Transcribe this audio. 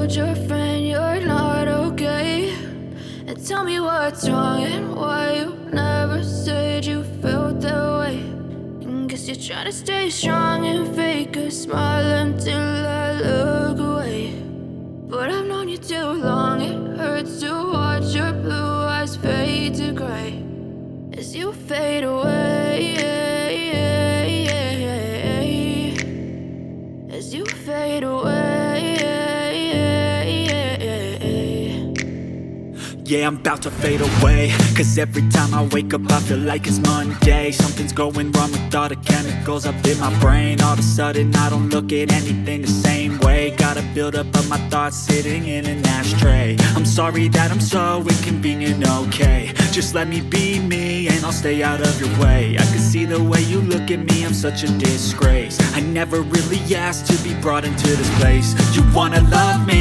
told your friend you're not okay, and tell me what's wrong and why you never said you felt that way. And guess you're trying to stay strong and fake a smile until I look away. But I've known you too long, it hurts to watch your blue eyes fade to gray as you fade away, as you fade away. Yeah, I'm about to fade away, cause every time I wake up I feel like it's Monday. Something's going wrong with all the chemicals up in my brain. All of a sudden I don't look at anything the same way. Gotta build up of my thoughts sitting in an ashtray. I'm sorry that I'm so inconvenient, okay. Just let me be me and I'll stay out of your way. I can see the way you look at me, I'm such a disgrace. I never really asked to be brought into this place. You wanna love me?